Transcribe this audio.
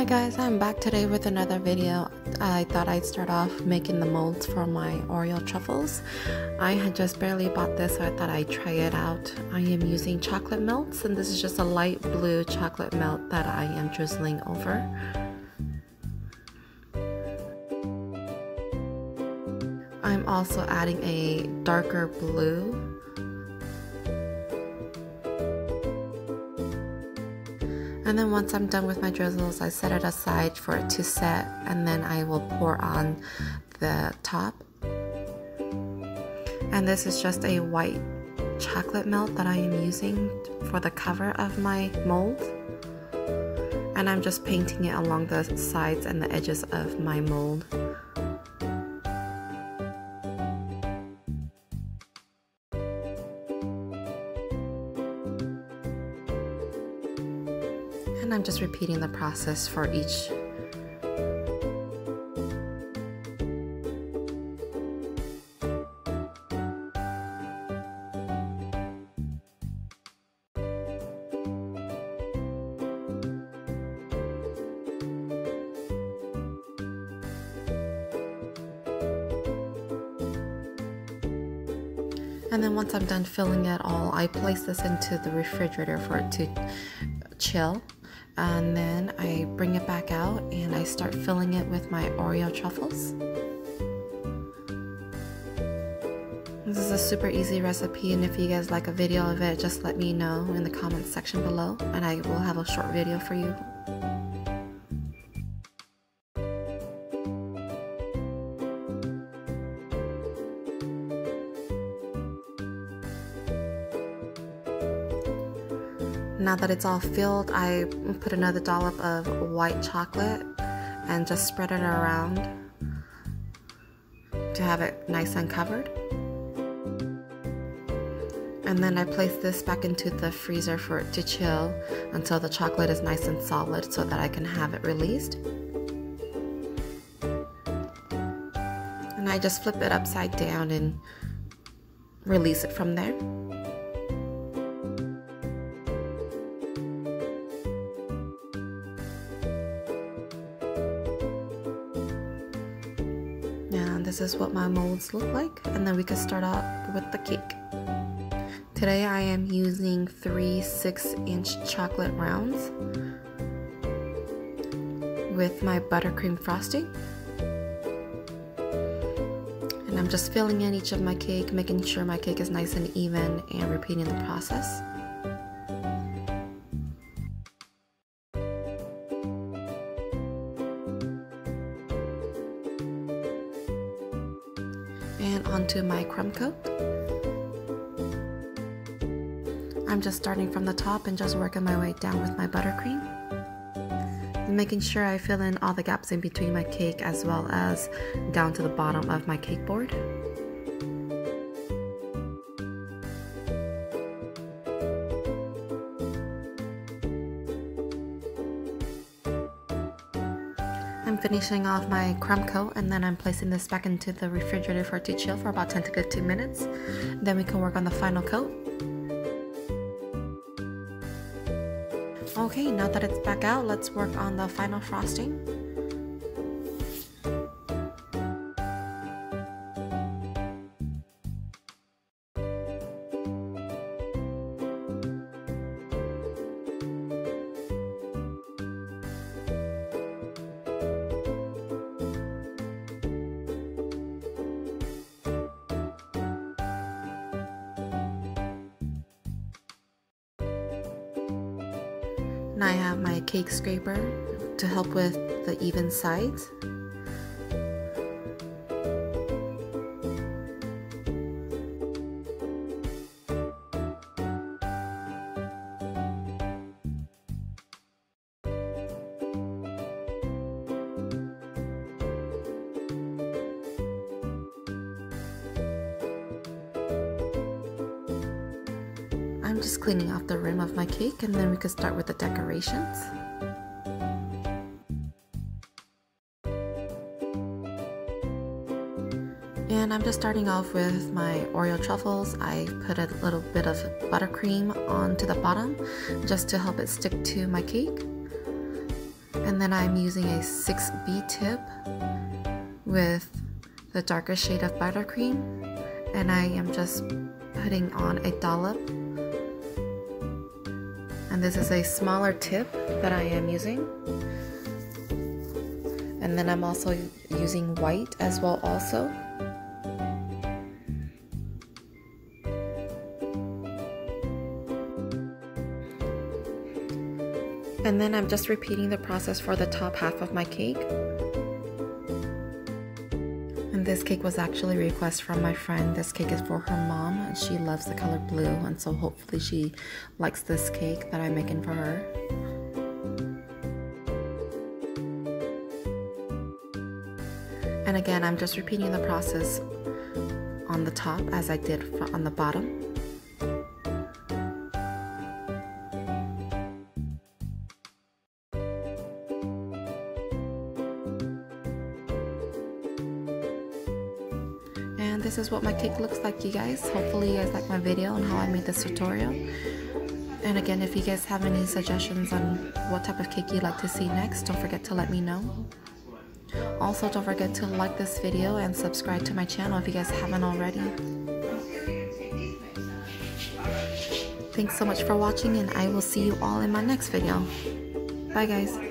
Hi guys, I'm back today with another video. I thought I'd start off making the molds for my Oreo truffles. I had just barely bought this, so I thought I'd try it out. I am using chocolate melts, and this is just a light blue chocolate melt that I am drizzling over. I'm also adding a darker blue. And then once I'm done with my drizzles, I set it aside for it to set, and then I will pour on the top. And this is just a white chocolate melt that I am using for the cover of my mold. And I'm just painting it along the sides and the edges of my mold. And I'm just repeating the process for each. And then once I'm done filling it all, I place this into the refrigerator for it to chill. And then I bring it back out and I start filling it with my Oreo truffles. This is a super easy recipe, and if you guys like a video of it, just let me know in the comments section below and I will have a short video for you. Now that it's all filled, I put another dollop of white chocolate and just spread it around to have it nice and covered. And then I place this back into the freezer for it to chill until the chocolate is nice and solid so that I can have it released. And I just flip it upside down and release it from there. And this is what my molds look like, and then we can start off with the cake. Today I am using 3 6-inch chocolate rounds with my buttercream frosting. And I'm just filling in each of my cake, making sure my cake is nice and even, and repeating the process. And onto my crumb coat. I'm just starting from the top and just working my way down with my buttercream. And making sure I fill in all the gaps in between my cake as well as down to the bottom of my cake board. I'm finishing off my crumb coat, and then I'm placing this back into the refrigerator for it to chill for about 10 to 15 minutes. Then we can work on the final coat. Okay, now that it's back out, let's work on the final frosting. And I have my cake scraper to help with the even sides. I'm just cleaning off the rim of my cake, and then we can start with the decorations. And I'm just starting off with my Oreo truffles. I put a little bit of buttercream onto the bottom just to help it stick to my cake. And then I'm using a 6B tip with the darker shade of Buttercream, and I am just putting on a dollop. And this is a smaller tip that I am using. And then I'm also using white as well also. And then I'm just repeating the process for the top half of my cake. And this cake was actually a request from my friend. This cake is for her mom, and she loves the color blue, and so hopefully she likes this cake that I'm making for her. And again, I'm just repeating the process on the top as I did on the bottom. And this is what my cake looks like, you guys. Hopefully you guys like my video on how I made this tutorial. And again, if you guys have any suggestions on what type of cake you'd like to see next, don't forget to let me know. Also, don't forget to like this video and subscribe to my channel if you guys haven't already. Thanks so much for watching, and I will see you all in my next video. Bye guys.